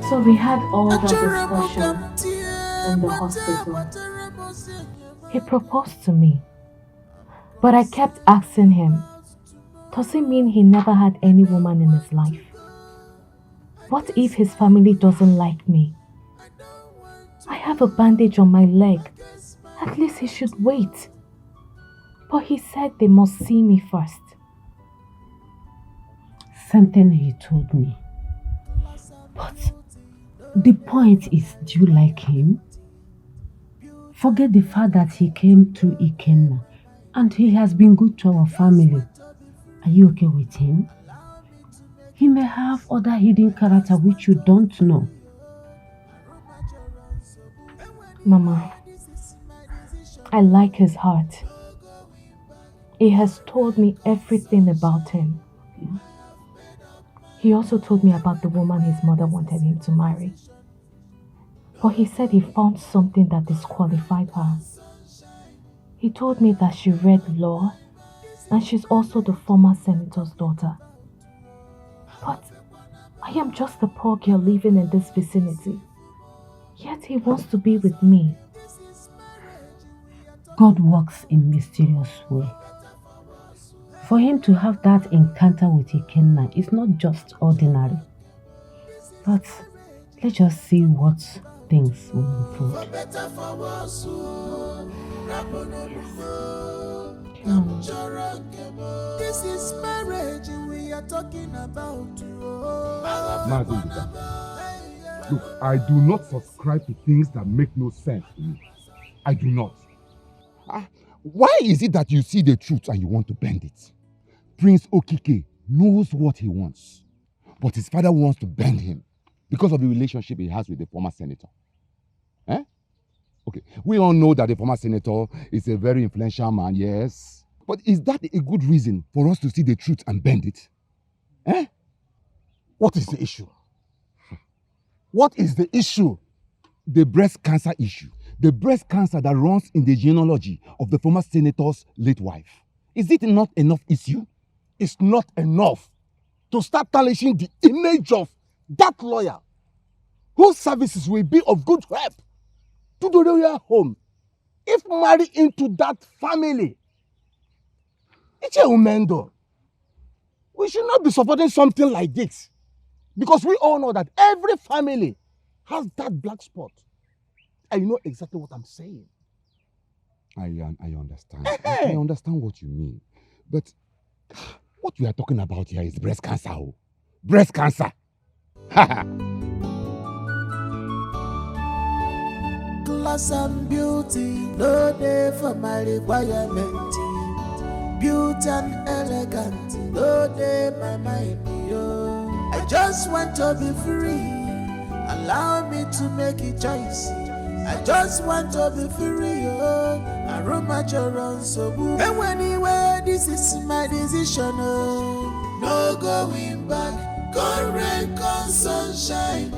So we had all that discussion in the hospital. He proposed to me, but I kept asking him, does it mean he never had any woman in his life? What if his family doesn't like me? I have a bandage on my leg. At least he should wait. But he said they must see me first. Something he told me. But the point is, do you like him? Forget the fact that he came through Ikenna and he has been good to our family. Are you okay with him? He may have other hidden character which you don't know. Mama, I like his heart. He has told me everything about him. He also told me about the woman his mother wanted him to marry. But he said he found something that disqualified her. He told me that she read law and she's also the former senator's daughter. But I am just a poor girl living in this vicinity. Yet he wants to be with me. God works in mysterious way. For him to have that encounter with Ikenna is not just ordinary. But let's just see what things will unfold. This is marriage we are talking about. Look, I do not subscribe to things that make no sense to me. I do not. Why is it that you see the truth and you want to bend it? Prince Okike knows what he wants, but his father wants to bend him because of the relationship he has with the former senator. Eh? Okay, we all know that the former senator is a very influential man, yes. But is that a good reason for us to see the truth and bend it? Eh? What is the issue? What is the issue? The breast cancer issue. The breast cancer that runs in the genealogy of the former senator's late wife. Is it not enough issue? It's not enough to start tarnishing the image of that lawyer whose services will be of good help to the royal home if married into that family. It's a umendo. We should not be supporting something like this because we all know that every family has that black spot. And you know exactly what I'm saying. I understand. I understand what you mean. But what we are talking about here is breast cancer. Oh. Breast cancer. Class and beauty, no day for my requirement. Beauty and elegant, no day my mind. Yo. I just want to be free. Allow me to make a choice. I just want to be free, oh. Aroma so good. And anyway, this is my decision, oh. No going back, correct, sunshine.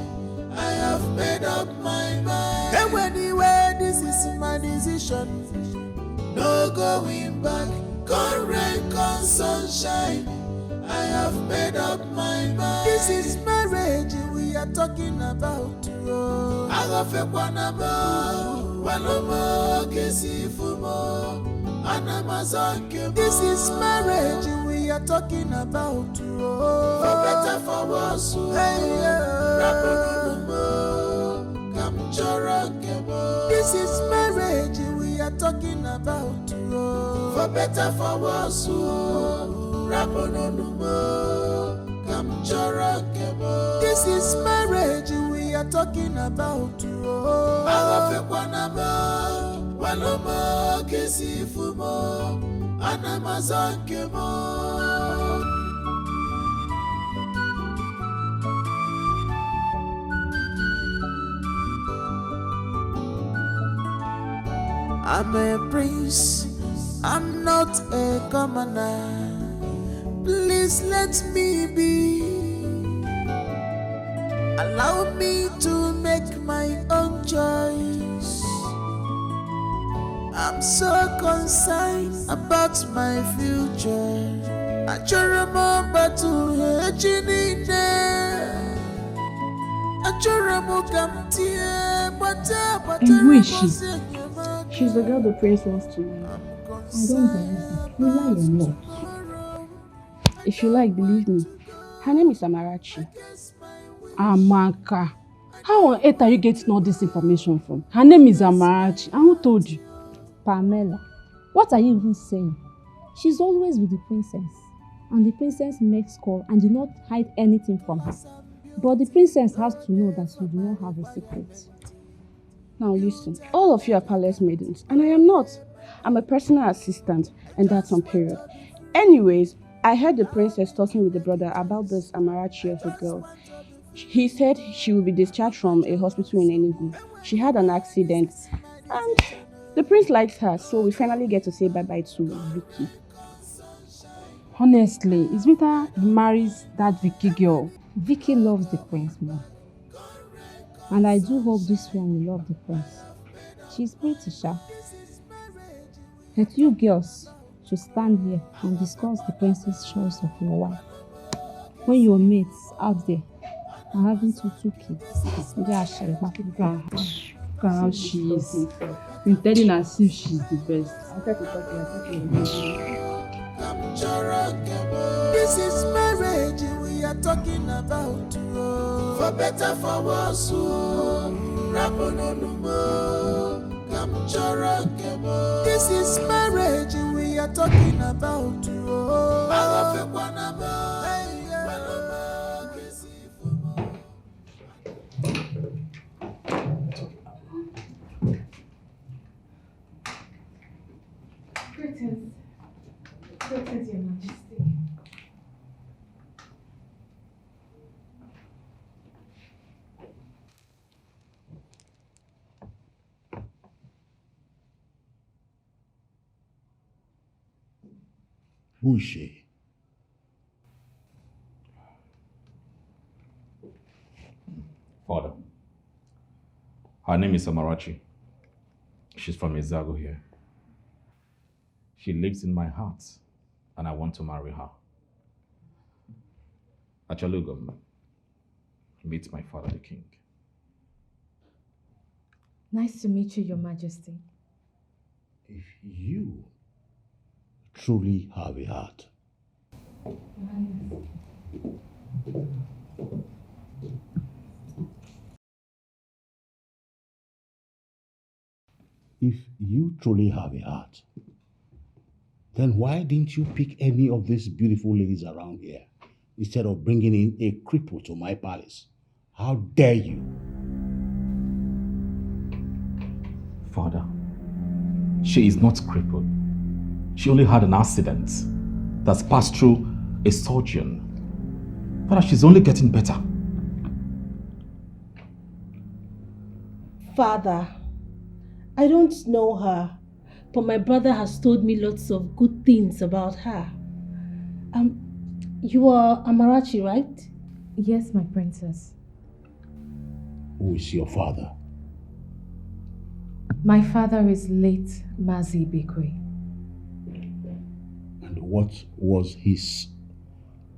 I have made up my mind. And anyway, this is my decision. No going back, correct, sunshine. I have made up my mind. This is marriage we are talking about. I love a wanamo, this is marriage we are talking about. For better, for worse. This is marriage we are talking about. For better, for worse. This is marriage we are talking about. I'm a prince, I'm not a commoner. Please let me be. Allow me to make my own choice. I'm so concerned about my future. And who is she? She's the girl the prince wants to marry. I don't believe it. You lie a lot. If you like, believe me. Her name is Amarachi. Amaka. How on earth are you getting all this information from? Her name is Amarachi. And who told you? Pamela, what are you even saying? She's always with the princess. And the princess makes call and do not hide anything from her. But the princess has to know that you do not have a secret. Now listen, all of you are palace maidens, and I am not. I'm a personal assistant, and that's on period. Anyways, I heard the princess talking with the brother about this Amarachi of a girl. He said she will be discharged from a hospital in Enugu. She had an accident, and the prince likes her, so we finally get to say bye-bye to Vicki. Honestly, it's better he marries that Vicki girl. Vicki loves the prince more. And I do hope this one will love the prince. She's pretty sharp. But you girls should stand here and discuss the prince's choice of your wife. When your mates out there are having two kids. Look at how she is. Pretending as if she's the best. This is marriage we are talking about. For better, for worse. This is marriage we are talking about. Greetings. Greetings, Your Majesty. Who is she? Father, her name is Amarachi. She's from Izago here. She lives in my heart, and I want to marry her. Achalugum, meet my father, the king. Nice to meet you, Your Majesty. If you truly have a heart, if you truly have a heart, then why didn't you pick any of these beautiful ladies around here instead of bringing in a cripple to my palace? How dare you? Father, she is not crippled. She only had an accident that's passed through a surgeon. Father, she's only getting better. Father, I don't know her, but my brother has told me lots of good things about her. You are Amarachi, right? Yes, my princess. Who is your father? My father is late Mazi Bikwe. And what was his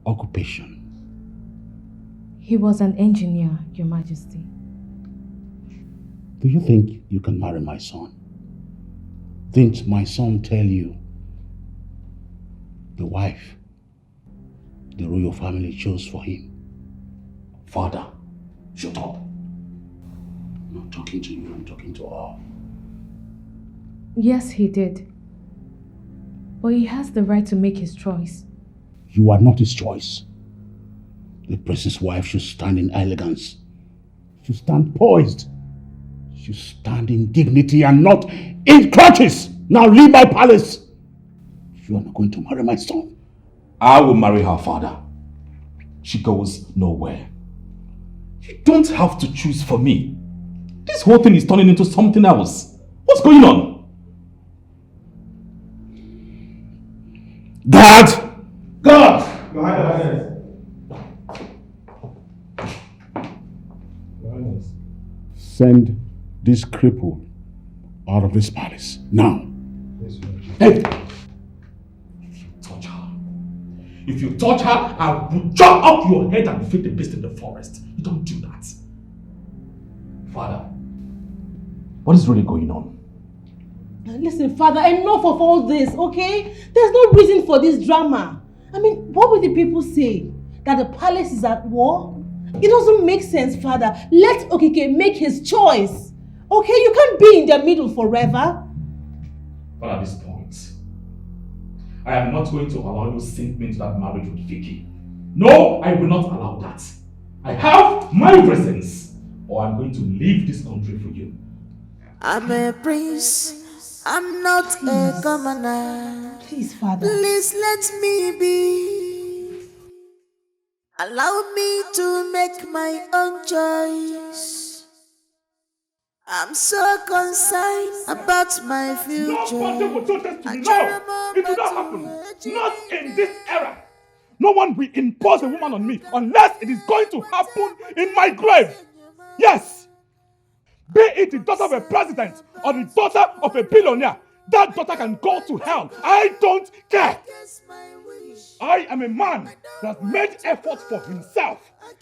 occupation? He was an engineer, Your Majesty. Do you think you can marry my son? Didn't my son tell you the wife the royal family chose for him? Father, shut up. I'm not talking to you, I'm talking to her. Yes, he did. But he has the right to make his choice. You are not his choice. The prince's wife should stand in elegance, should stand poised, should stand in dignity and not in crutches. Now leave my palace. You are not going to marry my son. I will marry her, Father. She goes nowhere. You don't have to choose for me. This whole thing is turning into something else. What's going on? Guard! Guard! Send this cripple out of this palace now. Hey! If you touch her, If you touch her, I will chop up your head and feed the beast in the forest. You don't do that. Father, what is really going on? Listen, Father, enough of all this, okay? There's no reason for this drama. I mean, what will the people say? That the palace is at war? It doesn't make sense, Father. Let Okike make his choice. Okay, you can't be in the middle forever. But at this point, I am not going to allow you to sink me into that marriage with Vicki. No, I will not allow that. I have my reasons, or I'm going to leave this country for you. I'm a prince, I'm not a commoner. Please, Father. Please let me be. Allow me to make my own choice. I'm so concerned about my future. Nobody will do this to me. No, it will not happen. Not in this era. No one will impose a woman on me unless it is going to happen in my grave. Yes. Be it the daughter of a president or the daughter of a billionaire, that daughter can go to hell. I don't care. I am a man that has made effort for himself.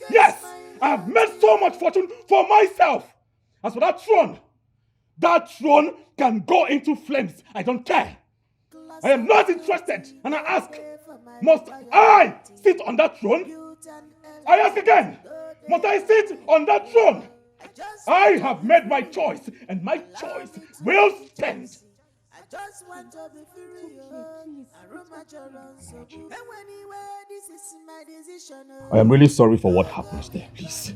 Yes, I have made so much fortune for myself. As for that throne can go into flames. I don't care. I am not interested. And I ask, must I sit on that throne? I ask again, must I sit on that throne? I have made my choice, and my choice will stand. Just want to be free, I am really sorry for what happened there, please.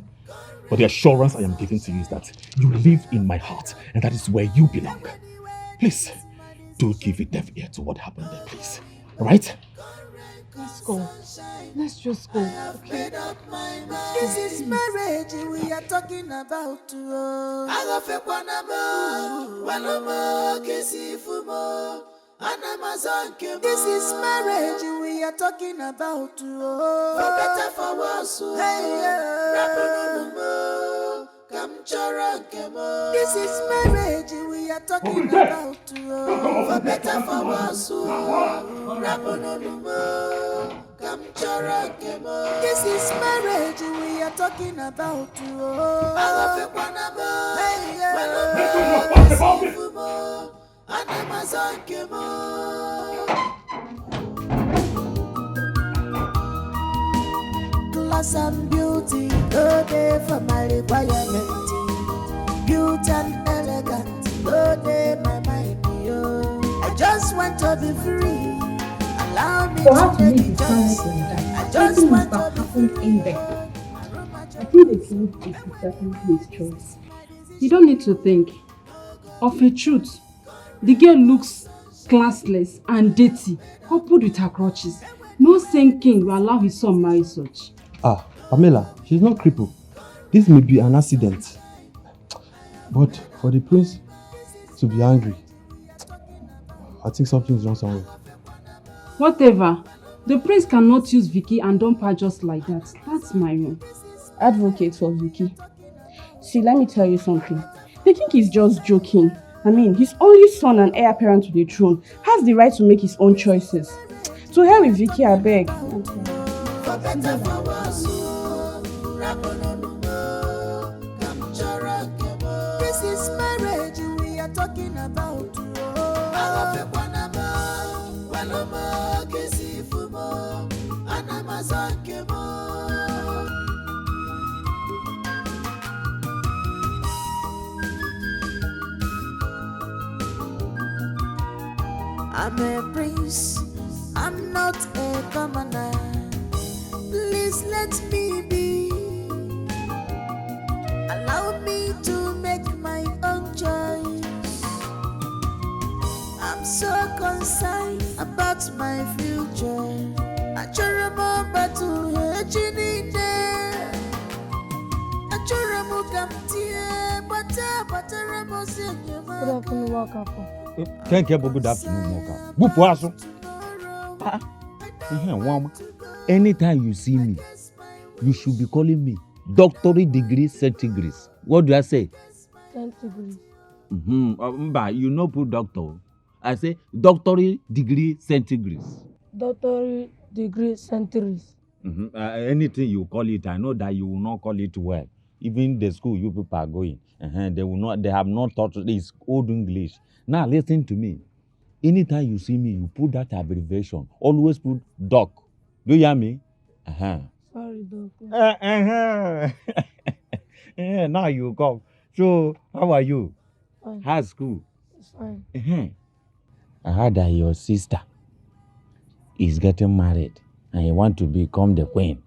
But the assurance I am giving to you is that you live in my heart, and that is where you belong. Please, don't give a deaf ear to what happened there, please. Alright? Let's go. Let's just go, okay? This is marriage we are talking about. This is marriage we are talking about. For better, for worse. This is marriage we are talking about. For better, for worse. This is marriage we are talking about. Class and beauty, no day for my requirement. Beauty and elegant, no day my mind. I just want to be free. Allow me For her to make leave the the palace choice. like that, I just something want must to have be happened free. in there. I think the truth is certainly his choice. You don't need to think. Of a truth, the girl looks classless and dirty, coupled with her crutches. No sane king will allow his son marry such. Ah, Pamela, she's not crippled. This may be an accident. But for the prince to be angry, I think something's wrong somewhere. Whatever. The prince cannot use Vicki and dump her just like that. That's my own. Advocate for Vicki. See, let me tell you something. The king is just joking. I mean, his only son and heir apparent to the throne has the right to make his own choices. To hell with Vicki, I beg. This is marriage we are talking about. I'm a prince, I'm not a commoner. Please let me be. Allow me to make my own choice. I'm so concerned about my future. I remember to Ejinine. I remember Good afternoon, welcome. Can't get good afternoon, Moka. Anytime you see me, you should be calling me doctorate degree centigrades. What do I say? Centigrades. You know, put doctor. I say doctorate degree centigrades. doctorate degree centuries. Anything you call it, I know that you will not call it well. Even the school you people are going, they will not. They have not taught this old English. Now listen to me. Anytime you see me, you put that abbreviation. Always put doc. Do you hear me? Sorry, doctor. Now you come. So how are you? Fine. How's school? It's fine. I heard that your sister is getting married and you want to become the queen.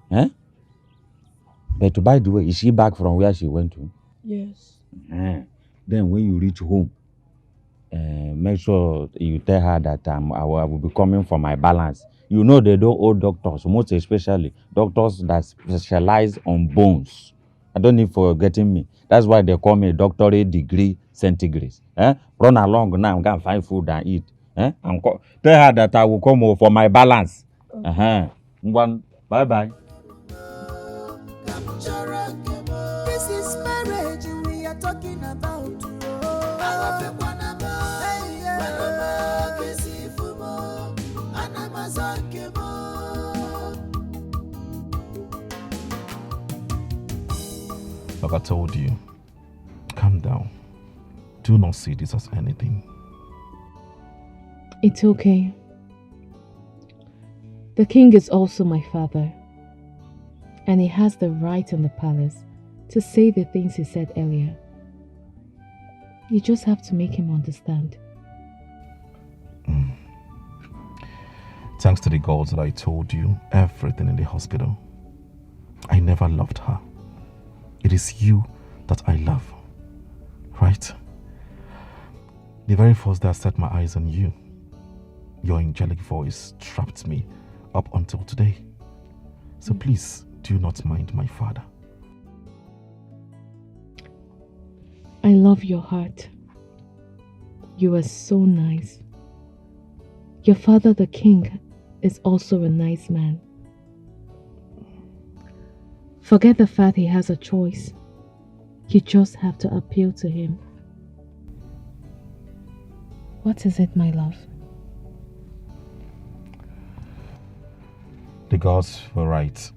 But by the way, is she back from where she went to? Yes. Then when you reach home, make sure you tell her that I will be coming for my balance. You know they don't owe doctors, most especially doctors that specialize on bones. I don't need for getting me. That's why they call me doctorate degree centigrade. Run along now, go and find food and eat. Tell her that I will come over for my balance. One, bye bye. This is marriage we are talking about. Like I told you, calm down. Do not see this as anything. It's okay. The king is also my father, and he has the right in the palace to say the things he said earlier. You just have to make him understand. Thanks to the gods that I told you everything in the hospital. I never loved her. It is you that I love, right? The very first day I set my eyes on you, your angelic voice trapped me up until today. So please, do not mind my father. I love your heart. You are so nice. Your father, the king, is also a nice man. Forget the fact he has a choice. You just have to appeal to him. What is it, my love? The gods were right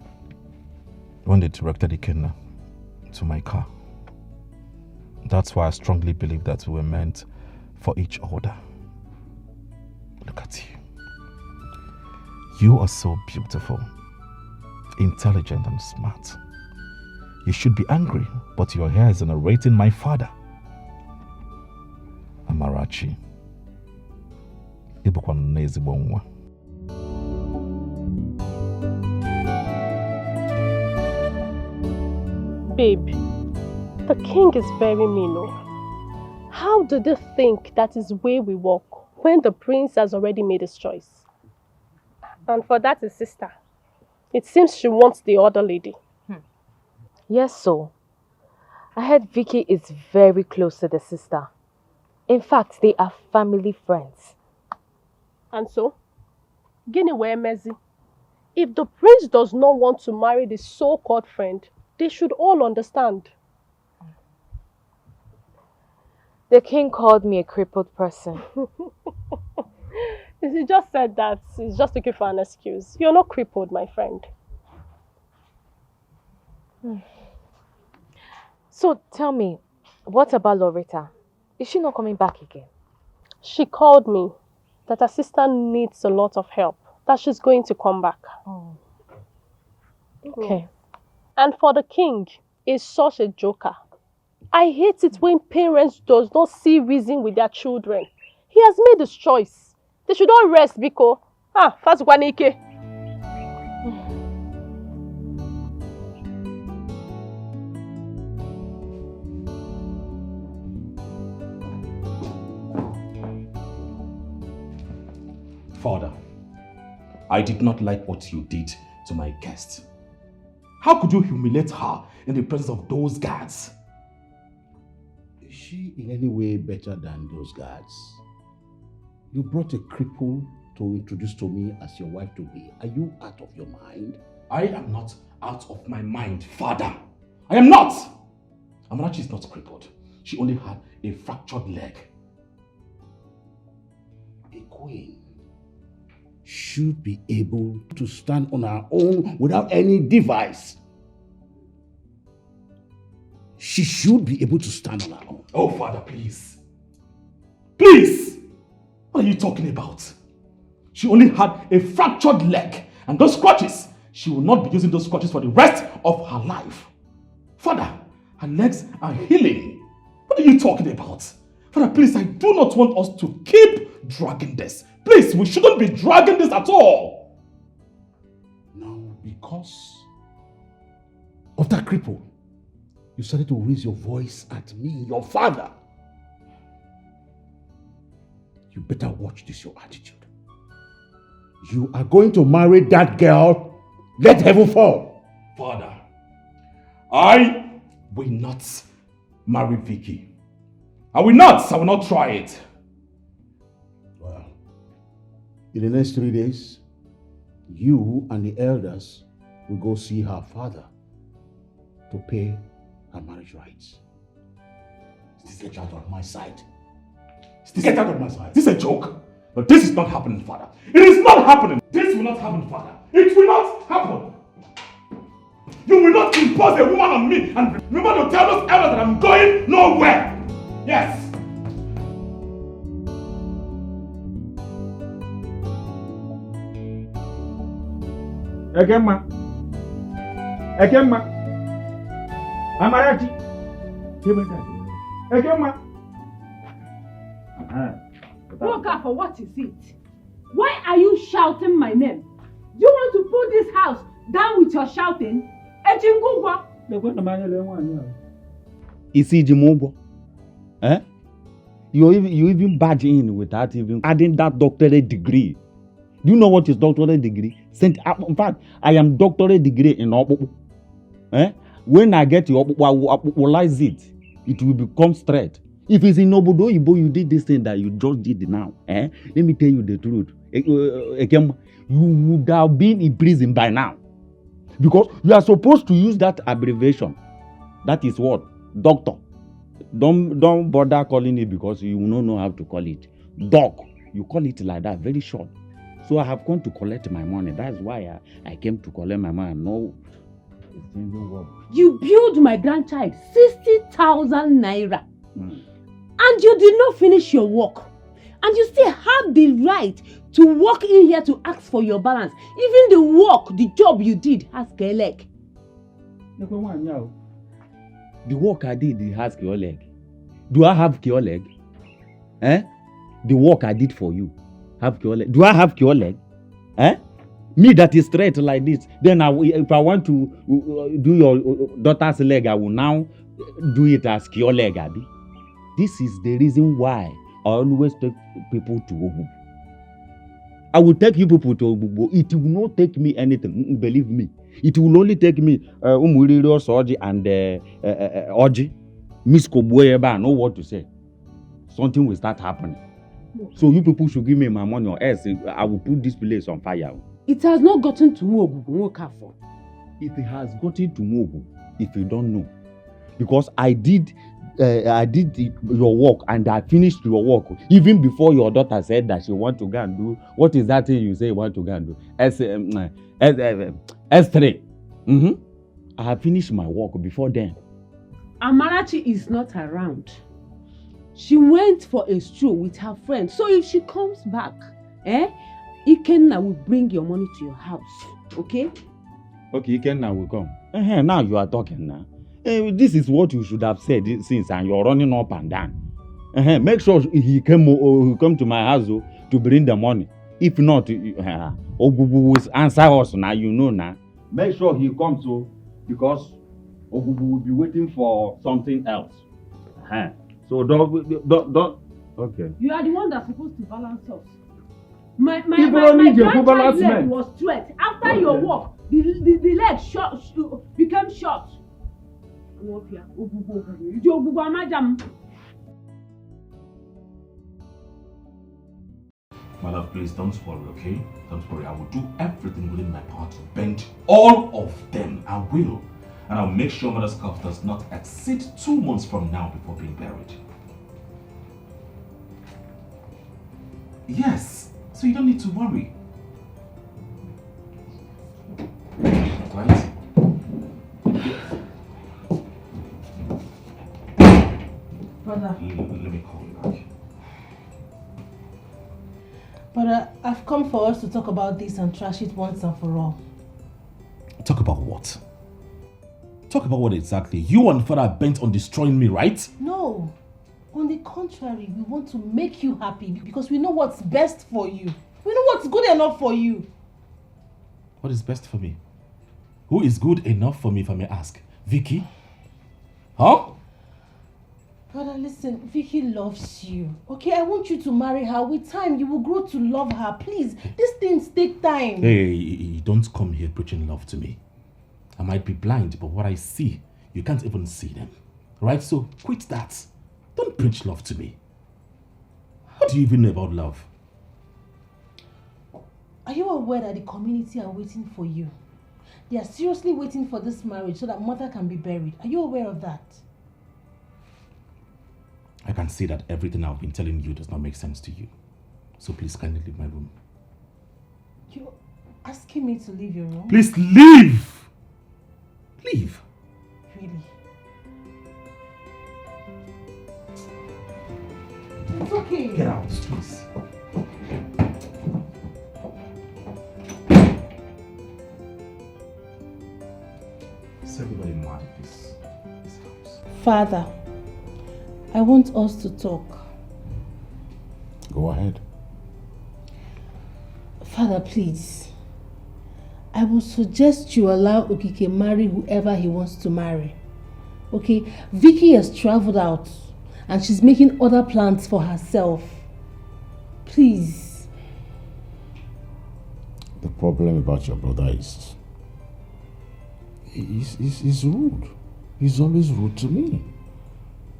when they directed Ikenna to my car. That's why I strongly believe that we were meant for each other. Look at you. You are so beautiful, intelligent and smart. You should be angry, but your hair is narrating my father. Amarachi. Ibukwa n'ezigbo nwa. Babe, the king is very mean. How do they think that is where we walk when the prince has already made his choice? And for that, his sister. It seems she wants the other lady. Yes, so. I heard Vicki is very close to the sister. In fact, they are family friends. And so? Gini were Mezi. If the prince does not want to marry the so-called friend, they should all understand. The king called me a crippled person. He just said that. He's just looking for an excuse. You're not crippled, my friend. So tell me, what about Loretta? Is she not coming back again? She called me that her sister needs a lot of help, that she's going to come back. Oh. Okay. And for the king, is such a joker. I hate it when parents does not see reason with their children. He has made his choice. They should all rest because fast guanike. Father, I did not like what you did to my guest. How could you humiliate her in the presence of those guards? Is she in any way better than those guards? You brought a cripple to introduce to me as your wife to be. Are you out of your mind? I am not out of my mind, Father. I am not! Amarachi is not crippled. She only had a fractured leg. A queen. should be able to stand on her own without any device. She should be able to stand on her own. Oh, Father, please. Please! What are you talking about? She only had a fractured leg, and those scratches, she will not be using those scratches for the rest of her life. Father, her legs are healing. What are you talking about? Father, please, I do not want us to keep dragging this. Please, we shouldn't be dragging this at all. No, because of that cripple, you started to raise your voice at me, your father. You better watch this, your attitude. You are going to marry that girl. Let heaven fall. Father, I will not marry Vicki. I will not try it. Well, in the next 3 days, you and the elders will go see her father to pay her marriage rights. Get out of my sight. Get out of my sight. This is a joke. But this is not happening, Father. It is not happening. This will not happen, Father. It will not happen. You will not impose a woman on me and remember to tell those elders that I'm going nowhere. Yes. Ekemma. Amarachi. Ekemma. Okafor, what is it? Why are you shouting my name? Do you want to put this house down with your shouting? Ejingugwa. Isi Jimobo. Eh? You even barge in without even adding that doctorate degree. Do you know what is doctorate degree? In fact, I am doctorate degree in Opopo. Eh? When I get your Opopo, I will apopolize it. It will become straight. If it's in Obodo Ibo, you did this thing that you just did now. Eh? Let me tell you the truth. You would have been in prison by now. Because you are supposed to use that abbreviation. That is what? Doctor. Don't bother calling it because you will not know how to call it. Doc. You call it like that, very short. So I have come to collect my money. That's why I came to collect my money. No. You billed my grandchild 60,000 naira. And you did not finish your work. And you still have the right to walk in here to ask for your balance. Even the job you did has a leg. The work I did has your leg. Do I have your leg? Eh? The work I did for you have your leg. Do I have your leg? Eh? Me that is straight like this. Then if I want to do your daughter's leg, I will now do it as your leg, Abi. This is the reason why I always take people to Ogubu. I will take you people to Ogubu. It will not take me anything, believe me. It will only take me Umuriro Soji and Oji. Miss Kobueba, I know what to say. Something will start happening. So you people should give me my money or else I will put this place on fire. It has not gotten to Ogubu, Okafor. It has gotten to Ogubu, if you don't know. Because I did your work and I finished your work even before your daughter said that she want to go and do what is that thing you say you want to go and do? S3. I have finished my work before then. Amarachi is not around. She went for a stroll with her friend. So if she comes back, Ikenna will bring your money to your house. Okay? Okay, Ikenna will come. Now you are talking now. This is what you should have said since and you're running up and down. Make sure he come to my house to bring the money. If not, Ogubu will answer us now, you know now. Make sure he comes because Ogubu will be waiting for something else. So don't. Okay. You are the one that's supposed to balance us. My grandchild's leg was straight. After your work, the leg became short. My love, please don't worry, okay? Don't worry. I will do everything within my power to bend all of them. I will. And I'll make sure mother's cough does not exceed 2 months from now before being buried. Yes. So you don't need to worry. Father. Let me call you back. But I've come for us to talk about this and trash it once and for all. Talk about what? Talk about what exactly? You and Father are bent on destroying me, right? No. On the contrary, we want to make you happy because we know what's best for you. We know what's good enough for you. What is best for me? Who is good enough for me, if I may ask? Vicki? Huh? Brother, listen, Vicki loves you. Okay, I want you to marry her. With time, you will grow to love her. Please, these things take time. Hey, don't come here preaching love to me. I might be blind, but what I see, you can't even see them. Right? So quit that. Don't preach love to me. How do you even know about love? Are you aware that the community are waiting for you? They are seriously waiting for this marriage so that mother can be buried. Are you aware of that? I can see that everything I've been telling you does not make sense to you. So please kindly leave my room. You're asking me to leave your room? Please leave! Leave. Really? It's okay. Get out, please. Is everybody mad at this house? Father, I want us to talk. Go ahead. Father, please. I would suggest you allow Okike marry whoever he wants to marry. Okay? Vicki has traveled out and she's making other plans for herself. Please. The problem about your brother is he's rude. He's always rude to me.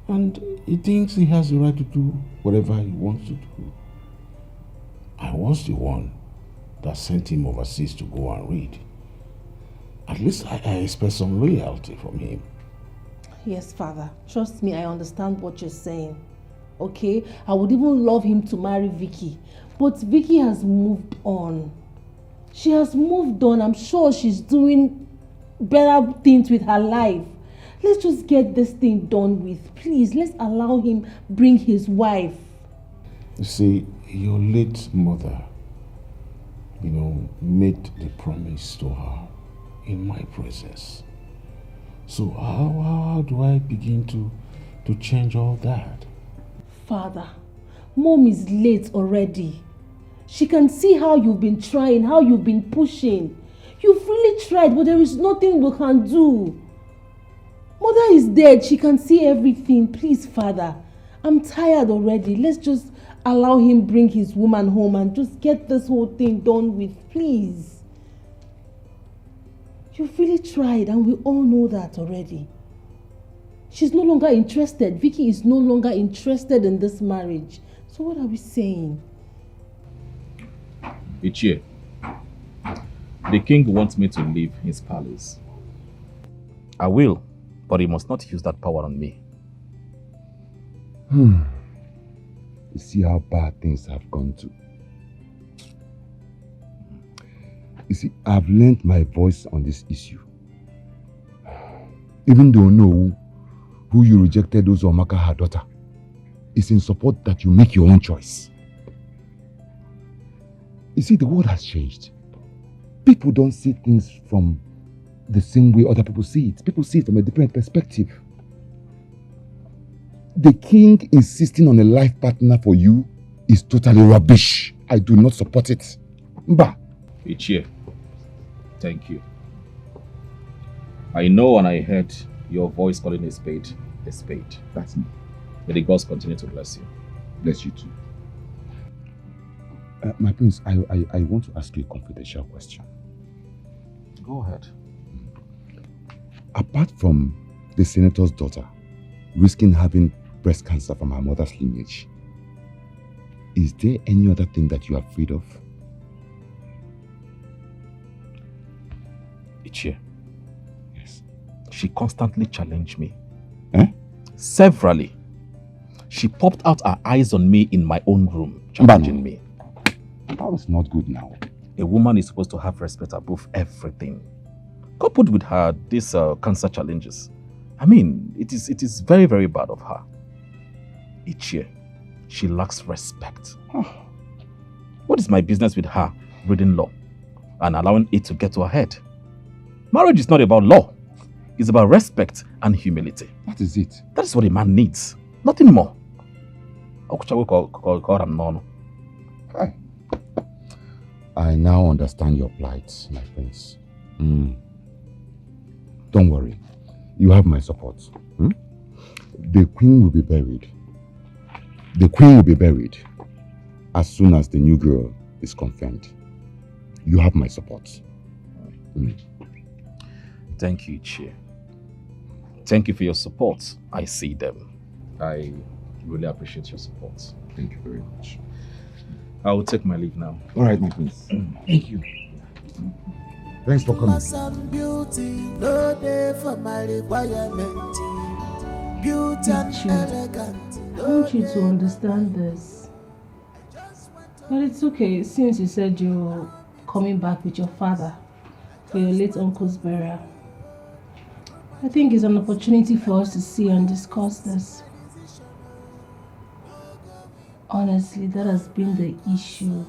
And he thinks he has the right to do whatever he wants to do. I was the one that sent him overseas to go and read. At least I expect some loyalty from him. Yes, Father. Trust me, I understand what you're saying. Okay? I would even love him to marry Vicki. But Vicki has moved on. She has moved on. I'm sure she's doing better things with her life. Let's just get this thing done with. Please, let's allow him bring his wife. You see, your late mother, made the promise to her in my presence. So how do I begin to change all that? Father, Mom is late already. She can see how you've been trying, how you've been pushing. You've really tried, but there is nothing we can do. Mother is dead. She can see everything. Please, Father, I'm tired already. Let's just allow him bring his woman home and just get this whole thing done with. Please. You've really tried and we all know that already. She's no longer interested. Vicki is no longer interested in this marriage. So what are we saying? Ichie, the king wants me to leave his palace. I will, but he must not use that power on me. You see how bad things have gone to. You see, I've lent my voice on this issue. Even though no who you rejected those Omaka her daughter, it's in support that you make your own choice. You see, the world has changed. People don't see things from the same way other people see it. People see it from a different perspective. The king insisting on a life partner for you is totally rubbish. I do not support it. Mba. Ichie, thank you. I know and I heard your voice calling a spade. That's me. May the gods continue to bless you. Bless you too. My prince, I want to ask you a confidential question. Go ahead. Apart from the senator's daughter risking having breast cancer from her mother's lineage, is there any other thing that you are afraid of? Ichie. Yes. She constantly challenged me. Eh? Severally. She popped out her eyes on me in my own room, challenging me. That was not good now. A woman is supposed to have respect above everything. Coupled with her, these cancer challenges. I mean, it is very, very bad of her. each year. She lacks respect. What is my business with her reading law and allowing it to get to her head? Marriage is not about law. It's about respect and humility. That is it. That is what a man needs. Nothing more. I now understand your plight, my prince. Don't worry. You have my support. The queen will be buried. The queen will be buried as soon as the new girl is confirmed. You have my support. Thank you, Ichie. Thank you for your support. I see them. I really appreciate your support. Thank you very much. I will take my leave now. All right, my prince. Thank you. Thanks for coming. Some beauty, no day for my requirement. Beauty and elegant. I want you to understand this. But it's okay, since you said you're coming back with your father for your late uncle's burial. I think it's an opportunity for us to see and discuss this. Honestly, that has been the issue.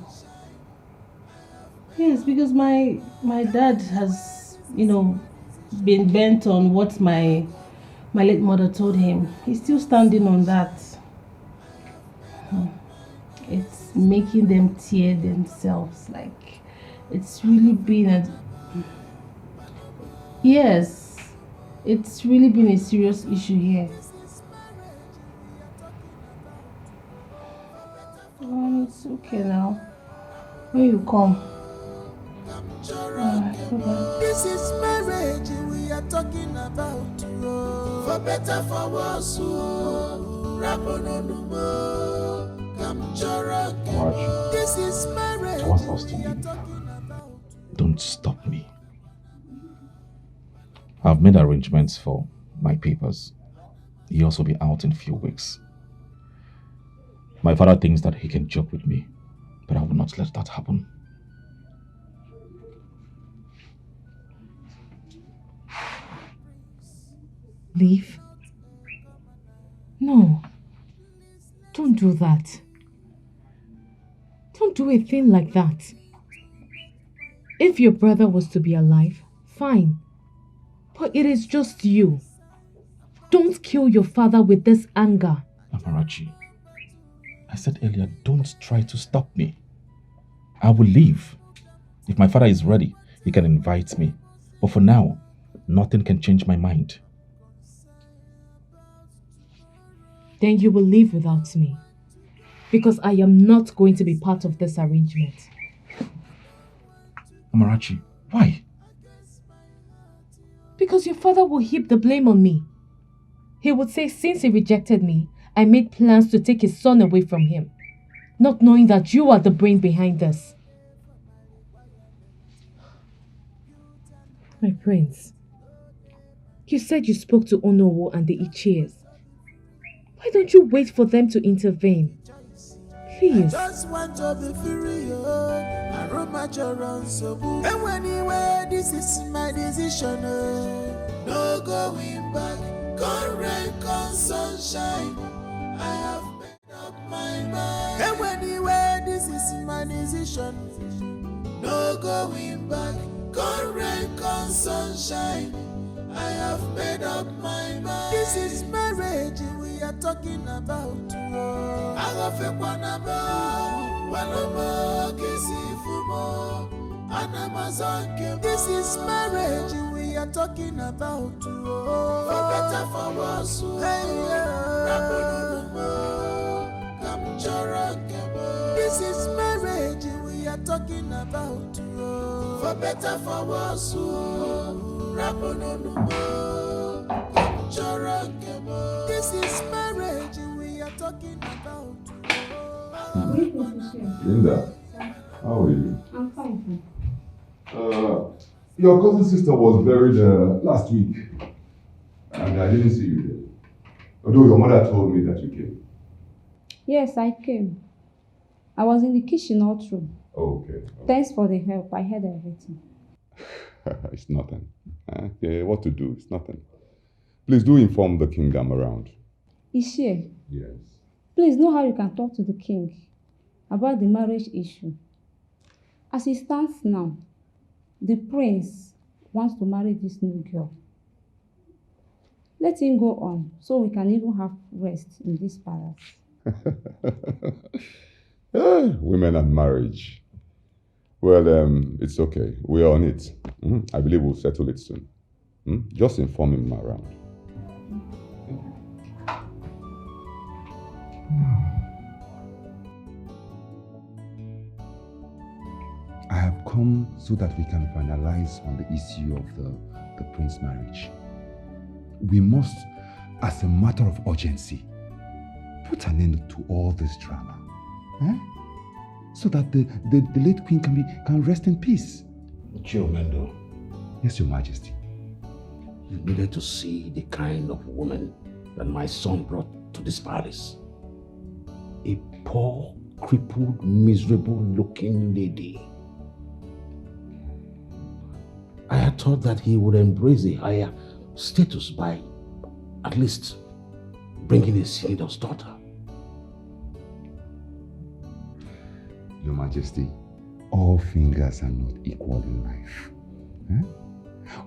Yes, because my dad has, been bent on what my late mother told him. He's still standing on that. It's making them tear themselves. Like, it's really been yes, it's really been a serious issue here. It's okay now. When you come. This is marriage we are talking about. For better, for worse. This is marriage. I want us to leave. Don't stop me. I've made arrangements for my papers. He'll also be out in a few weeks. My father thinks that he can joke with me, but I will not let that happen. Leave? No. Don't do that. Don't do a thing like that. If your brother was to be alive, fine. But it is just you. Don't kill your father with this anger. Amarachi, I said earlier, don't try to stop me. I will leave. If my father is ready, he can invite me. But for now, nothing can change my mind. Then you will leave without me. Because I am not going to be part of this arrangement. Amarachi, why? Because your father will heap the blame on me. He would say since he rejected me, I made plans to take his son away from him, not knowing that you are the brain behind this. My prince, you said you spoke to Onowo and the Ichies. Why don't you wait for them to intervene? Please. I just want to be free, I wrote my so and anyway, this is my decision, no going back, correct, sunshine. I have made up my mind. And anyway, this is my decision, no going back, correct, sunshine. I have made up my mind. This is marriage we are talking about. I have a This is marriage we are talking about. For better, for worse. This is marriage we are talking about. For better, for worse. This is marriage we are talking about. Linda, how are you? I'm fine. Your cousin sister was buried last week, and I didn't see you there. Although your mother told me that you came. Yes, I came. I was in the kitchen all through. Okay. Thanks for the help. I heard everything. It's nothing. Okay, what to do? It's nothing. Please do inform the king I'm around. Is she? Yes. Please know how you can talk to the king about the marriage issue. As it stands now, the prince wants to marry this new girl. Let him go on so we can even have rest in this palace. Women and marriage. Well, it's okay. We're on it. I believe we'll settle it soon. Just inform him around. I have come so that we can finalize on the issue of the prince marriage. We must, as a matter of urgency, put an end to all this drama. So that the late queen can rest in peace. Chiomendo. Yes, Your Majesty. You needed to see the kind of woman that my son brought to this palace. A poor, crippled, miserable-looking lady. I had thought that he would embrace a higher status by at least bringing a senator's daughter. Your Majesty, all fingers are not equal in life.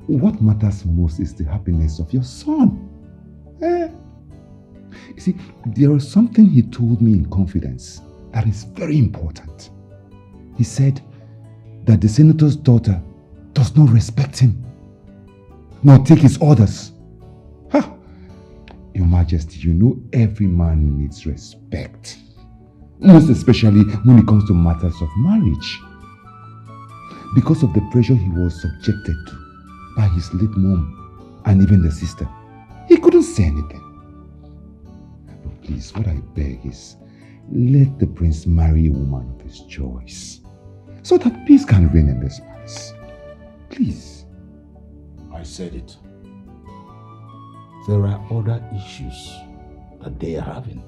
What matters most is the happiness of your son. You see, there was something he told me in confidence that is very important. He said that the senator's daughter does not respect him, nor take his orders. Your Majesty, you know every man needs respect. Most especially when it comes to matters of marriage. Because of the pressure he was subjected to by his late mom and even the sister, he couldn't say anything. But please, what I beg is, let the prince marry a woman of his choice, so that peace can reign in this palace. Please. I said it. There are other issues that they are having.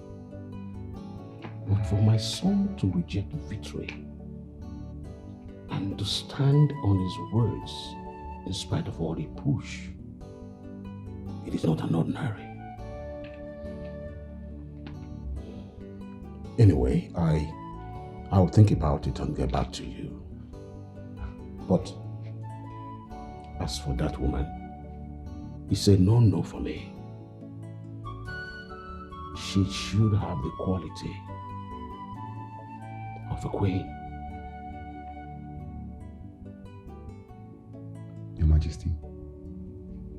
But for my son to reject victory and to stand on his words in spite of all the push, it is not an ordinary. Anyway, I'll think about it and get back to you. But as for that woman, it's a no for me. She should have the quality of a queen. Your Majesty,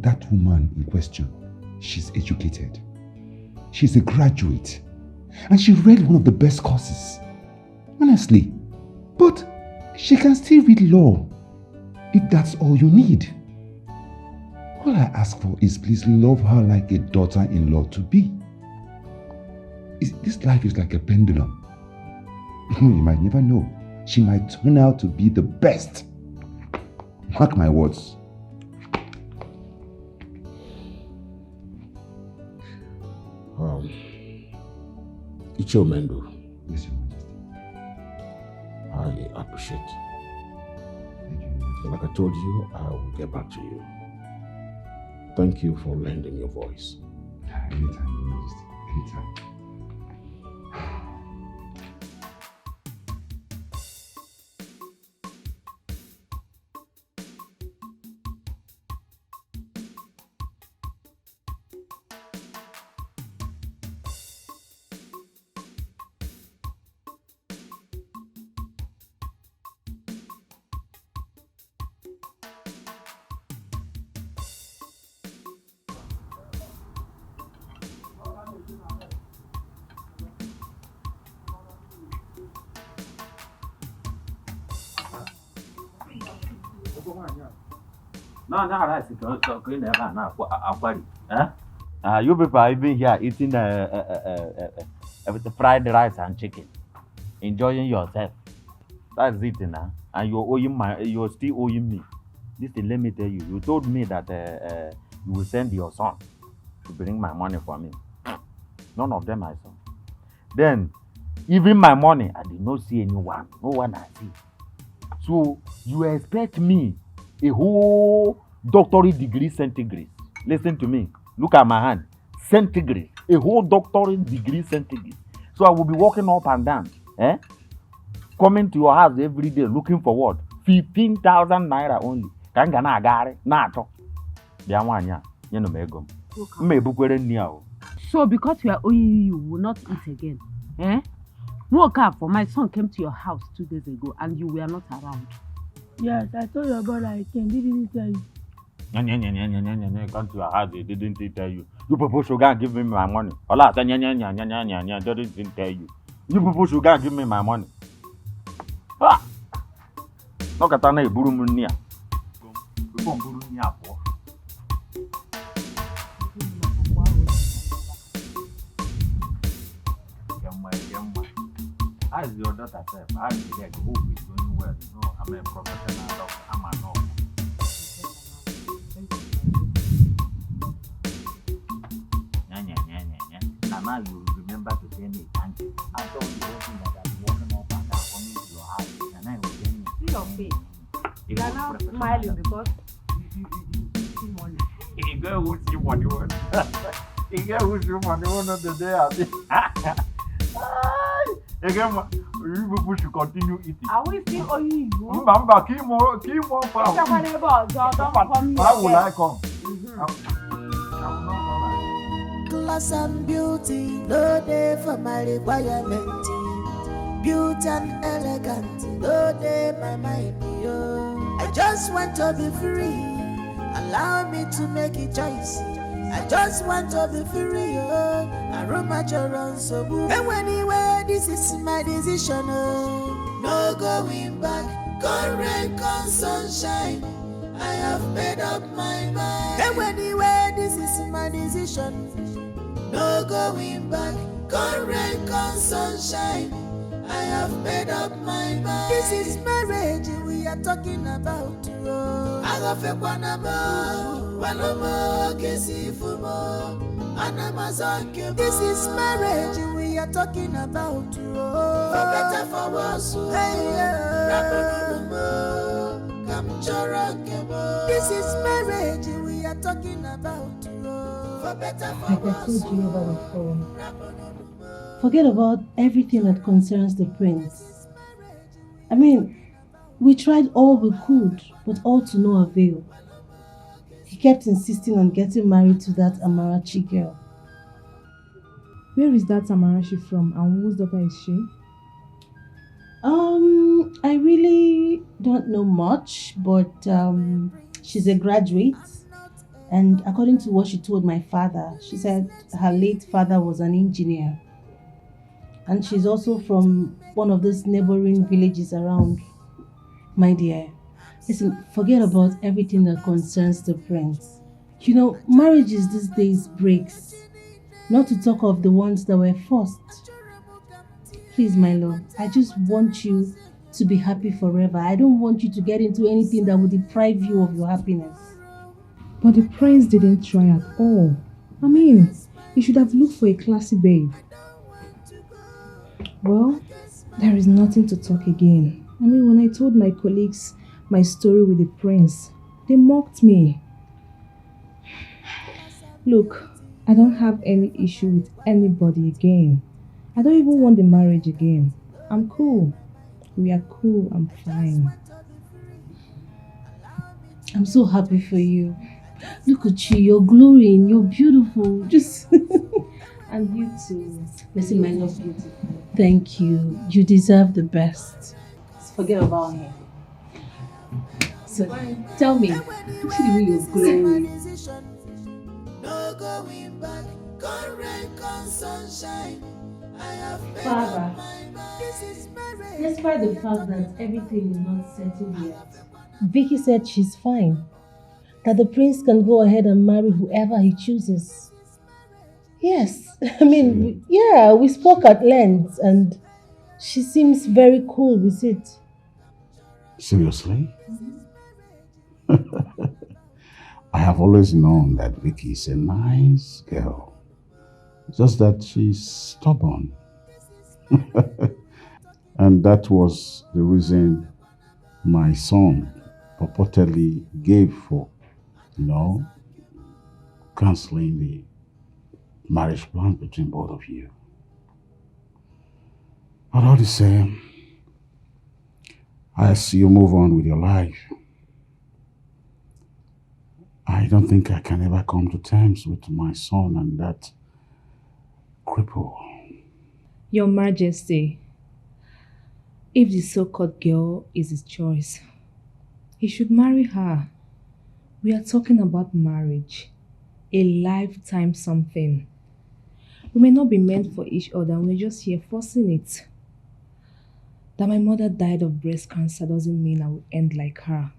that woman in question, she's educated. She's a graduate. And she read one of the best courses. Honestly. But she can still read law, if that's all you need. All I ask for is please love her like a daughter-in-law to be. This life is like a pendulum. You might never know. She might turn out to be the best. Mark my words. Ichomendo. Yes, Your Majesty. I appreciate. Thank you. Like I told you, I will get back to you. Thank you for lending your voice. Anytime, Your Majesty. Anytime. You people are even here eating with fried rice and chicken, enjoying yourself. That's it now. And you're still owing me. Listen, let me tell you. You told me that you will send your son to bring my money for me. None of them I saw. Then, even my money, I did not see anyone. No one I see. So you expect me a whole doctorate degree centigrade? Listen to me. Look at my hand. Centigrade. A whole doctorate degree centigrade. So So I will be walking up and down, coming to your house every day looking for what? 15,000 naira only. Kangana agare, nato. Diamanya, you know, megum. Mebukwere niao. So because we are owing you, you will not eat again. Woke up for my son came to your house 2 days ago and you were not around. Yes, I told your brother I came. Didn't he tell you? Come to your house, they didn't tell you. You people should go and give me my money. Allah, didn't tell you. You people should go and give me my money. Ah! Look at that, Burumunia. How is your daughter self? How is the leg? Hope is going well. You know, I'm a professional doctor. I'm an doctor. Now you remember to tell me thank you. After all the working that I've been walking up and down coming to your house, and I will tell you. See your face. You are now smiling because you see money. You go who see money one. You go who see money one of the day. Again, you people should continue eating. Are we still owing you? Mamba, keep more power. How will I come? Class and beauty, no day for my requirement. Beauty and elegant, no day my mind. Yo. I just want to be free. Allow me to make a choice. I just want to be free. I roam my children so good. And anyway, this is my decision. No going back. Correct, sunshine. I have made up my mind. And anyway, this is my decision. No going back, correct, sunshine. I have made up my mind. This is marriage we are talking about. I love a one more, this is marriage we are talking about. For better, for worse. This is marriage we are talking about. Like I told you over the phone, forget about everything that concerns the prince. I mean, we tried all we could, but all to no avail. He kept insisting on getting married to that Amarachi girl. Where is that Amarachi from and whose daughter is she? I really don't know much, but she's a graduate. And according to what she told my father, she said her late father was an engineer. And she's also from one of those neighboring villages around. My dear, listen, forget about everything that concerns the prince. You know, marriages these days breaks. Not to talk of the ones that were forced. Please, my love, I just want you to be happy forever. I don't want you to get into anything that will deprive you of your happiness. But the prince didn't try at all. I mean, he should have looked for a classy babe. Well, there is nothing to talk again. I mean, when I told my colleagues my story with the prince, they mocked me. Look, I don't have any issue with anybody again. I don't even want the marriage again. I'm cool. We are cool. I'm fine. I'm so happy for you. Look at you. You're glowing. You're beautiful. Just and you too. Listen, my love, beautiful. Thank you. You deserve the best. Just forget about him. So tell me, see the way you're glowing. No going back, correct, sunshine. Father, despite the fact that everything is not settled yet, Vicki said she's fine. That the prince can go ahead and marry whoever he chooses. Yes, I mean, we spoke at length and she seems very cool with it. Seriously? I have always known that Vicki is a nice girl. Just that she's stubborn. And that was the reason my son purportedly gave for, canceling the marriage plan between both of you. But all the same, as you move on with your life, I don't think I can ever come to terms with my son and that cripple. Your Majesty, if the so-called girl is his choice, he should marry her. We are talking about marriage, a lifetime something. We may not be meant for each other, we're just here forcing it. That my mother died of breast cancer doesn't mean I will end like her.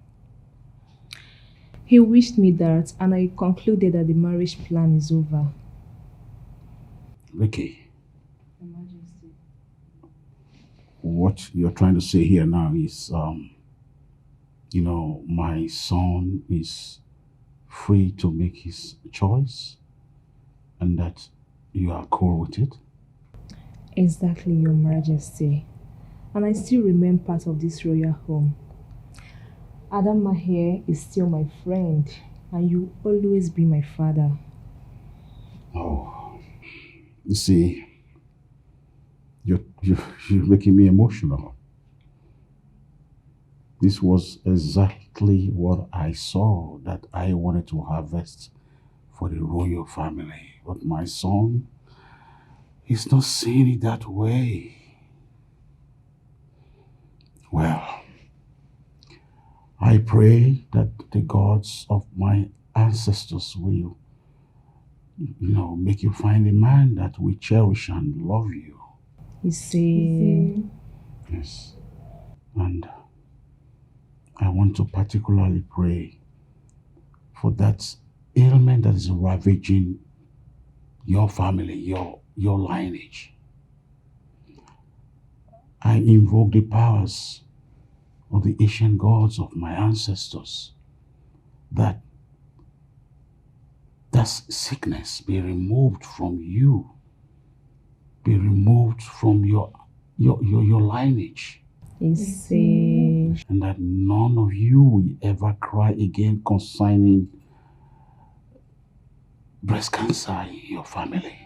He wished me that, and I concluded that the marriage plan is over. Vicki, what you're trying to say here now is, my son is free to make his choice and that you are cool with it? Exactly, Your Majesty. And I still remain part of this royal home. Adam Maher is still my friend, and you will always be my father. Oh, you see, you're making me emotional. This was exactly what I saw that I wanted to harvest for the royal family. But my son is not seeing it that way. Well, I pray that the gods of my ancestors will, make you find a man that will cherish and love you. You see, Yes. And I want to particularly pray for that ailment that is ravaging your family, your lineage. I invoke the powers of the ancient gods of my ancestors that sickness be removed from you, be removed from your lineage. you see. And that none of you will ever cry again concerning breast cancer in your family.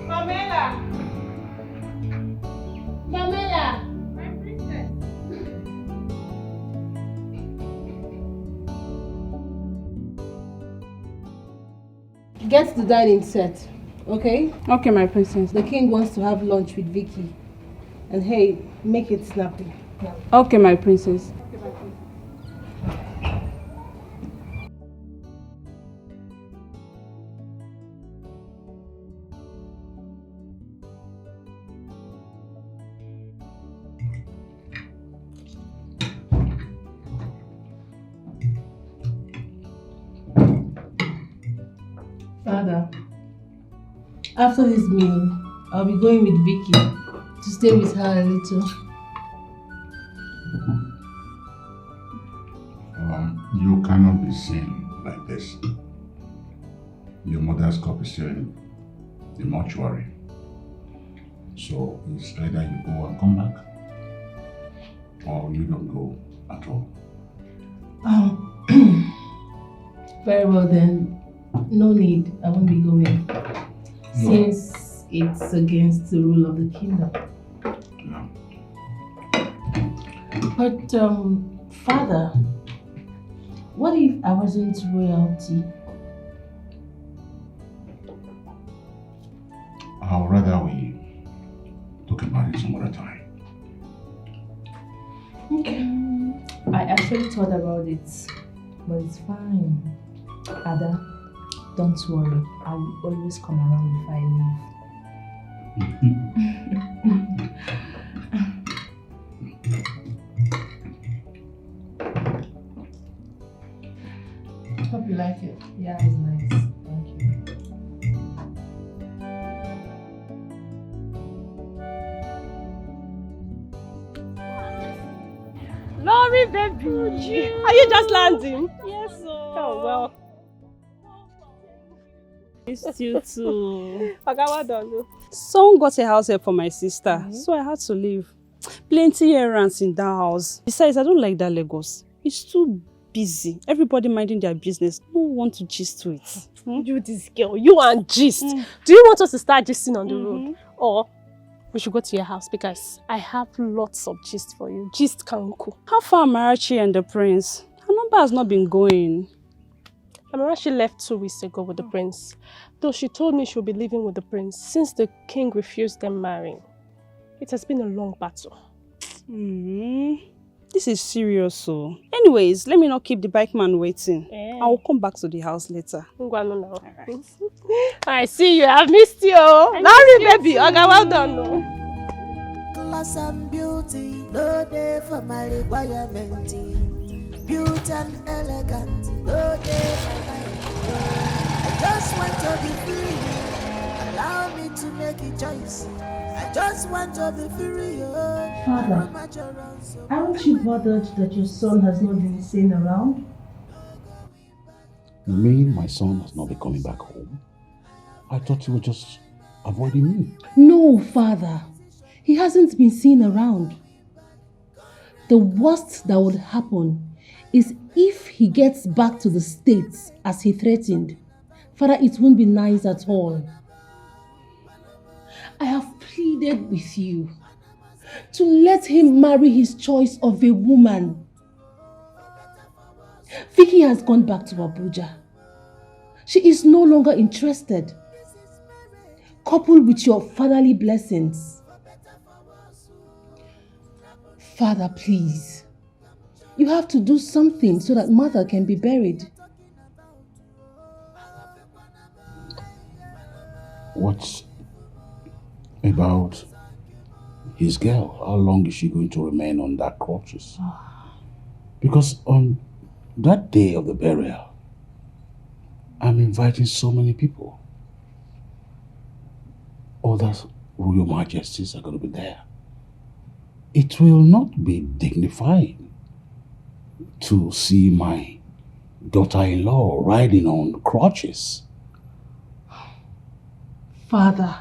Pamela! Pamela! My princess! Get the dining set, okay? Okay, my princess. The king wants to have lunch with Vicki. And hey, make it snappy. Okay, my princess. Father, after this meal, I'll be going with Vicki to stay with her a little. You cannot be seen like this. Your mother's cup is still in the mortuary. So it's either you go and come back, or you don't go at all. Very well then. No need. I won't be going. Since it's against the rule of the kingdom. No. But, Father, what if I wasn't royalty? I'd rather we talk about it some other time. Okay. I actually thought about it, but it's fine. Ada, don't worry. I will always come around if I leave. Hope you like it. Yeah, it's nice. Thank you. Lori, baby. Are you just landing? Yes, sir. Oh, well. Missed you too. Okay, well done. Someone got a house help for my sister, so I had to leave. Plenty errands in that house. Besides, I don't like that Lagos. It's too busy. Everybody minding their business. No one to gist to it. You this girl, you and gist. Do you want us to start gisting on the road? Or we should go to your house because I have lots of gist for you. Gist Kanku. How far Amarachi and the prince? Her number has not been going. Amarachi left 2 weeks ago with the prince. Though she told me she'll be living with the prince since the king refused them marrying. It has been a long battle. This is serious, so. Anyways, let me not keep the bike man waiting. I will come back to the house later. Alright. I see you. I've missed you. Larry, baby. Okay, well done. Class and beauty, no day for my requirement. Beauty and elegant, no day for my I just want to be free. Allow me to make a choice. I just want to be free. Father, aren't you bothered that your son has not been seen around? You mean my son has not been coming back home? I thought you were just avoiding me. No, Father. He hasn't been seen around. The worst that would happen is if he gets back to the States as he threatened. Father, it won't be nice at all. I have pleaded with you to let him marry his choice of a woman. Vicki has gone back to Abuja. She is no longer interested. Coupled with your fatherly blessings. Father, please. You have to do something so that mother can be buried. What about his girl? How long is she going to remain on that crutches? Because on that day of the burial, I'm inviting so many people. Other royal majesties are going to be there. It will not be dignified to see my daughter-in-law riding on crutches. Father,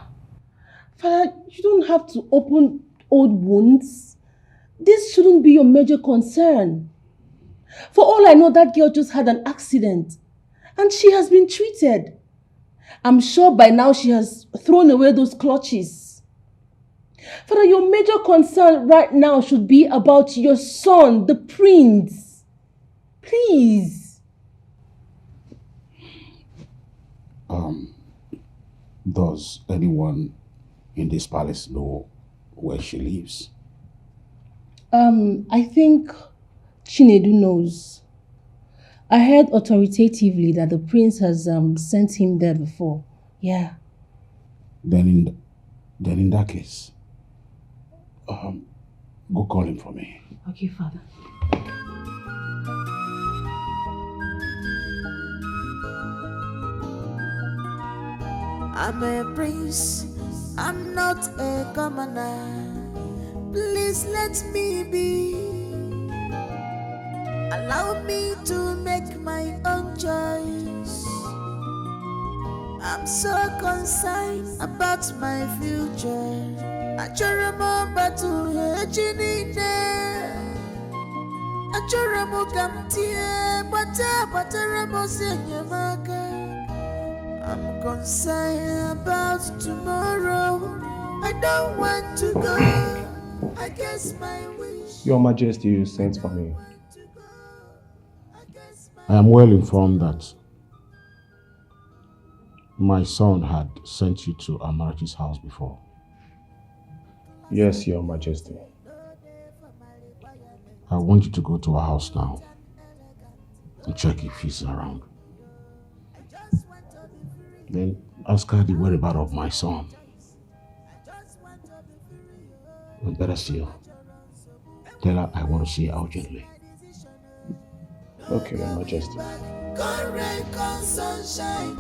you don't have to open old wounds. This shouldn't be your major concern. For all I know, that girl just had an accident and she has been treated. I'm sure by now she has thrown away those clutches. Father, your major concern right now should be about your son, the prince. Please. Does anyone in this palace know where she lives? I think Chinedu knows. I heard authoritatively that the prince has sent him there before. Yeah. Then in that case, go call him for me. Okay, Father. I'm a prince, I'm not a commoner. Please let me be. Allow me to make my own choice. I'm so concerned about my future. I remember to Ejinine. I remember Gamtie, but I remember Senyamaka. I'm concerned about tomorrow. I don't want to go. I guess my wish. Your Majesty, you sent for me. I am well informed that my son had sent you to Amarachi's house before. Yes, Your Majesty. I want you to go to her house now and check if she's around. Then ask her the whereabouts of my son. And better still, tell her I want to see her urgently. Okay, Your Majesty. Sunshine,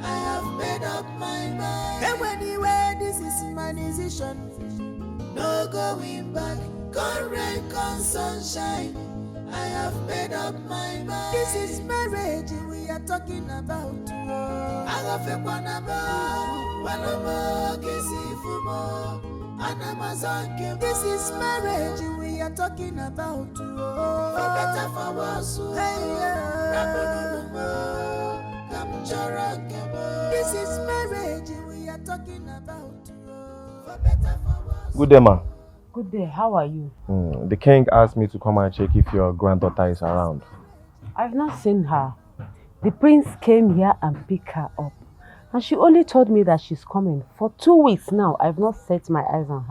I have made up my mind. And anyway, this is my decision. No going back. Sunshine, I have made up my mind. This is marriage. we are talking about. Agafe Panama, Panama, Kisi Fumo, Anamazanke. This is marriage we are talking about. For better, for worse. Hey, this is marriage we are talking about. For better, for worse. Good day, ma. Good day, how are you? The king asked me to come and check if your granddaughter is around. I've not seen her. The prince came here and picked her up. And she only told me that she's coming. For 2 weeks now, I've not set my eyes on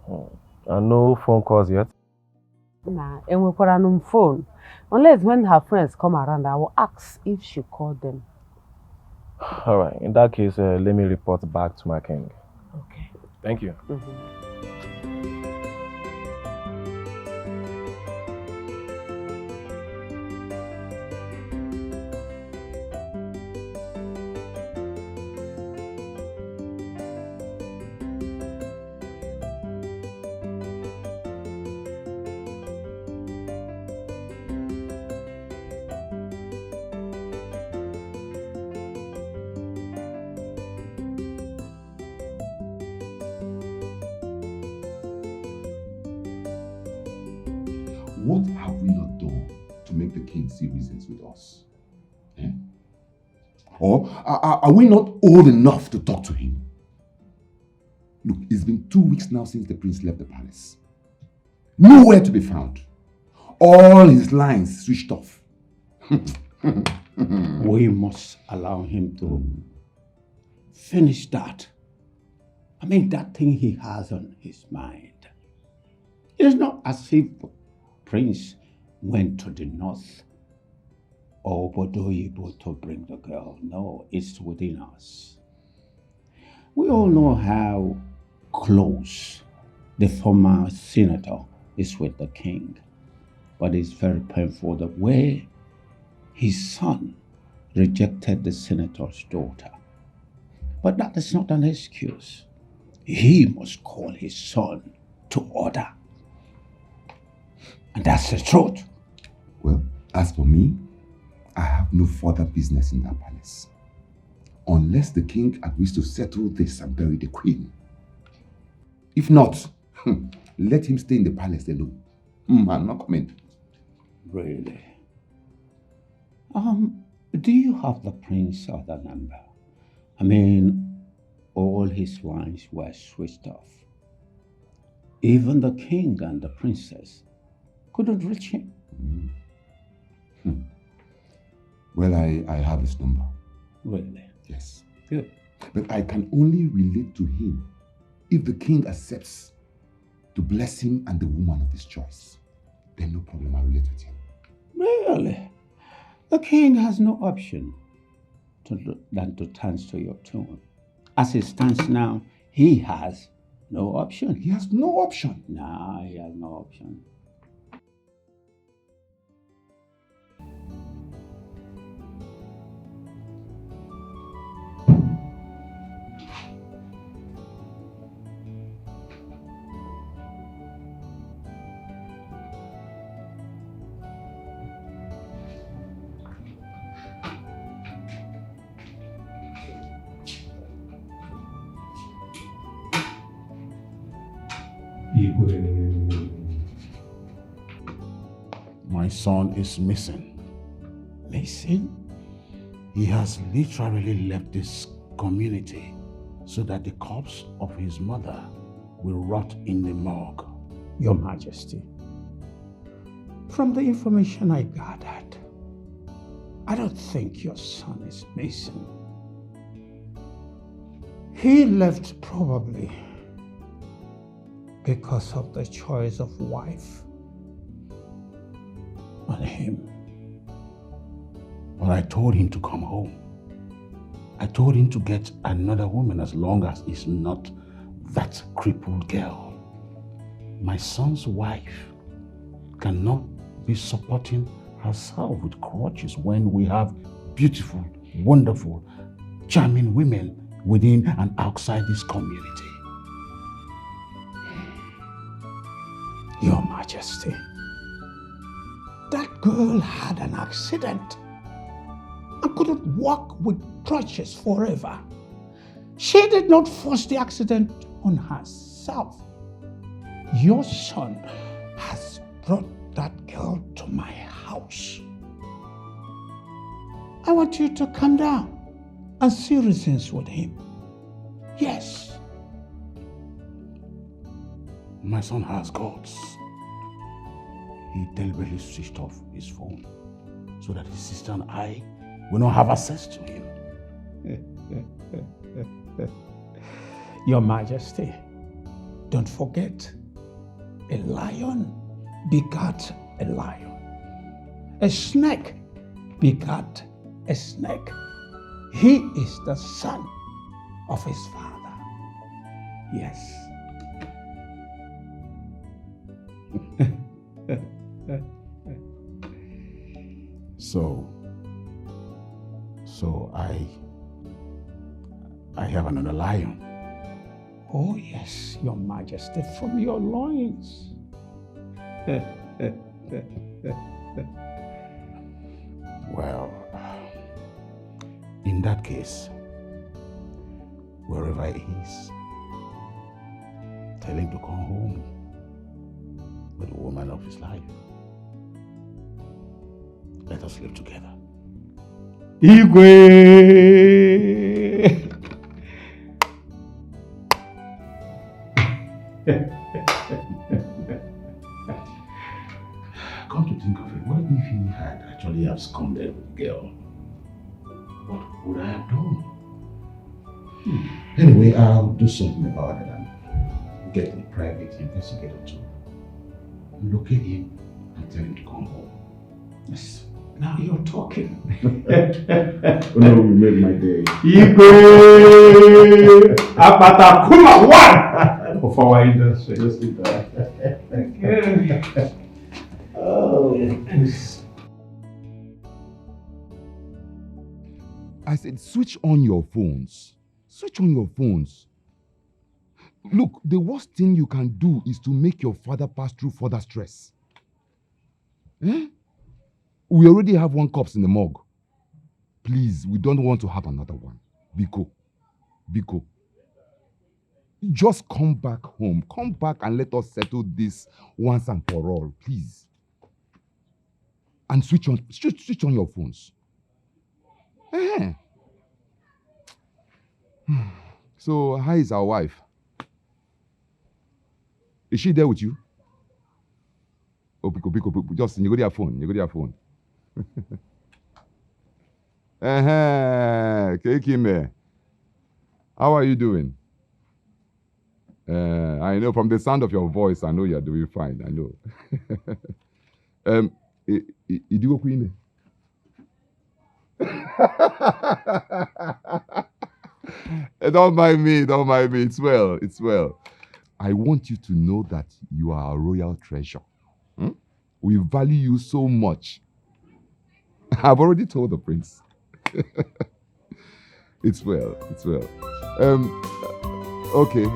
her. And no phone calls yet? Nah, and we put her on phone. Unless when her friends come around, I will ask if she called them. Alright, in that case, let me report back to my king. Okay. Thank you. What have we not done to make the king see reasons with us? Eh? Or are we not old enough to talk to him? Look, it's been 2 weeks now since the prince left the palace. Nowhere to be found. All his lines switched off. We must allow him to finish that. I mean, that thing he has on his mind. It's not as if Prince went to the north or Bodoyibo to bring the girl. No, it's within us. We all know how close the former senator is with the king, but it's very painful the way his son rejected the senator's daughter. But that is not an excuse. He must call his son to order. And that's the truth. Well, as for me, I have no further business in that palace. Unless the king agrees to settle this and bury the queen. If not, let him stay in the palace alone. I'm not coming. Really? Do you have the prince's other number? I mean, all his lines were switched off. Even the king and the princess couldn't reach him. Well, I have his number. Really? Yes. Good. But I can only relate to him if the king accepts to bless him and the woman of his choice. Then no problem, I'll relate with him. Really? The king has no option than to dance to your tune. As it stands now, he has no option. He has no option? No, he has no option. My son is missing. Missing? He has literally left this community so that the corpse of his mother will rot in the morgue. Your Majesty, from the information I gathered, I don't think your son is missing. He left probably because of the choice of wife on him. But I told him to come home. I told him to get another woman as long as it's not that crippled girl. My son's wife cannot be supporting herself with crutches when we have beautiful, wonderful, charming women within and outside this community. Your Majesty, that girl had an accident couldn't walk with crutches forever. She did not force the accident on herself. Your son has brought that girl to my house. I want you to calm down and see reasons with him. Yes. My son has guts. He deliberately switched off his phone so that his sister and I will not have access to him. Your Majesty, don't forget, a lion begat a lion. A snake begat a snake. He is the son of his father. Yes. So I have another lion. Oh yes, Your Majesty, from your loins. Well, in that case, wherever he is, tell him to come home with the woman of his life. Let us live together. Igwe! Come to think of it, what if he had actually absconded with the girl? What would I have done? Anyway, I'll do something about it and get a private investigator to locate him and tell him to come home. Yes. Now you're talking. No, you made my day. Igwe! Apatakuma one of our industry. Just sit down. Oh. I said, switch on your phones. Switch on your phones. Look, the worst thing you can do is to make your father pass through further stress. Eh? We already have one corpse in the morgue. Please, we don't want to have another one. Biko. Just come back home. Come back and let us settle this once and for all, please. And switch on your phones. Eh. So, how is our wife? Is she there with you? Oh, Biko. Just, you go to your phone. Kekime. How are you doing? I know from the sound of your voice, I know you're doing fine. I know. Idigo Queen. Don't mind me. It's well. I want you to know that you are a royal treasure. We value you so much. I've already told the prince. It's well. Okay.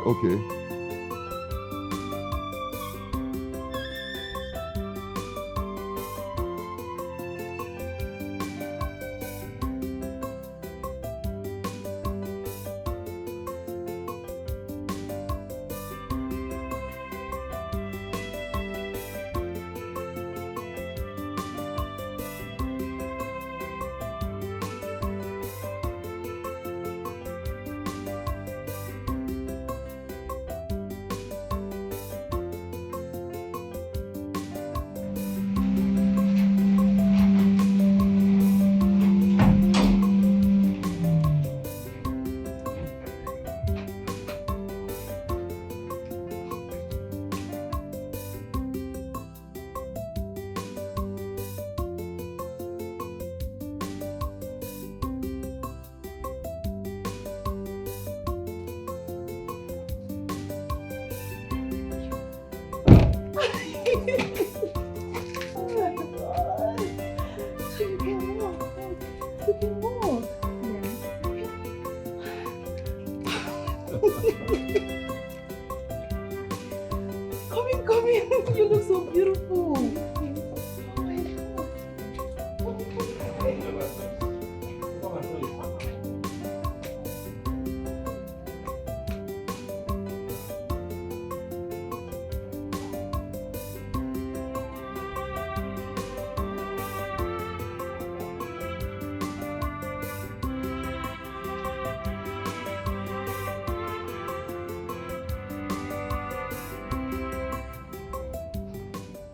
Come in. You look so beautiful.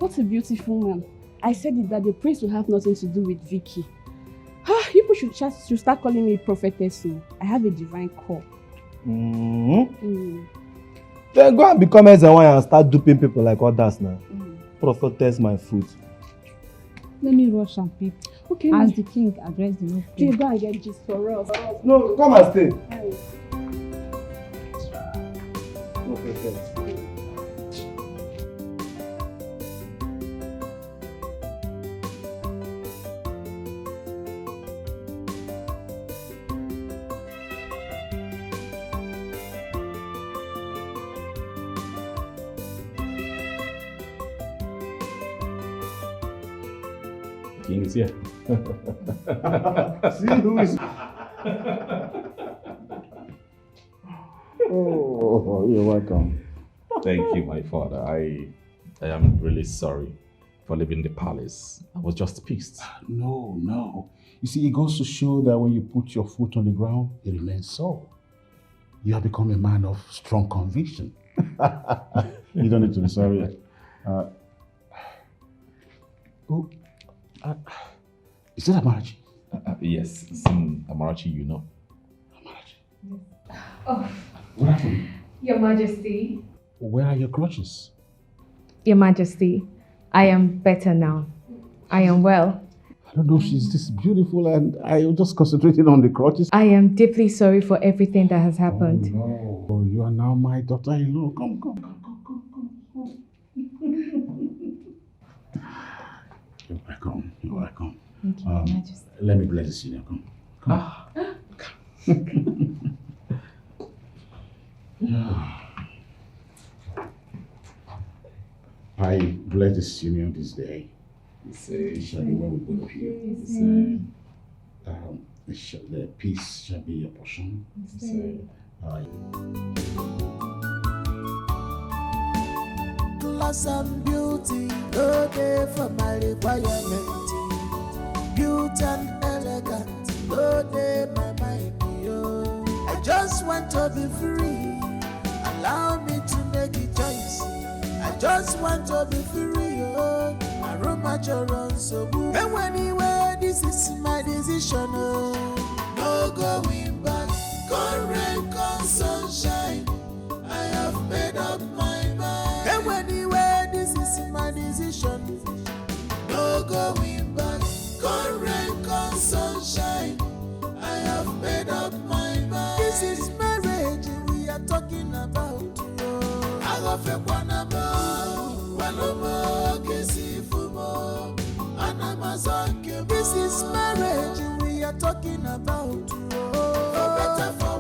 What a beautiful man. I said it that the prince will have nothing to do with Vicki. People should start calling me prophetess soon. I have a divine call. Then go and become Ezewan and start duping people like others now. Prophetess my food. Let me rush and pick. Okay. As the king addressed the no. Please go and get gist for us. No, come and stay. Hi. Prophetess. King is here. See who is. Oh, you're welcome. Thank you, my father. I am really sorry for leaving the palace. I was just pissed. No. You see, it goes to show that when you put your foot on the ground, it remains so. You have become a man of strong conviction. You don't need to be sorry. Is that Amarachi? Yes, it's in Amarachi, you know. Oh, What happened? Your Majesty. Where are your crutches? Your Majesty, I am better now. I am well. I don't know, she's this beautiful and I just concentrated on the crutches. I am deeply sorry for everything that has happened. Oh, you are now my daughter-in-law. Come. You're welcome. Thank you, Your Majesty. Let me bless the senior. Come. I bless the senior this day. It shall be well with both of you. The peace shall be your portion. Class and beauty, no day for my requirement. Beauty and elegant, no day my mind. Yo. I just want to be free. Allow me to make a choice. I just want to be free. Oh. I run my children so good. And anyway, this is my decision. Oh. No going back. Come sunshine. I have made up my mind. And anyway, this is my decision. No going back. Come sunshine. I have made up my mind. This is marriage we are talking about. I love a This is marriage we are talking about. For better, for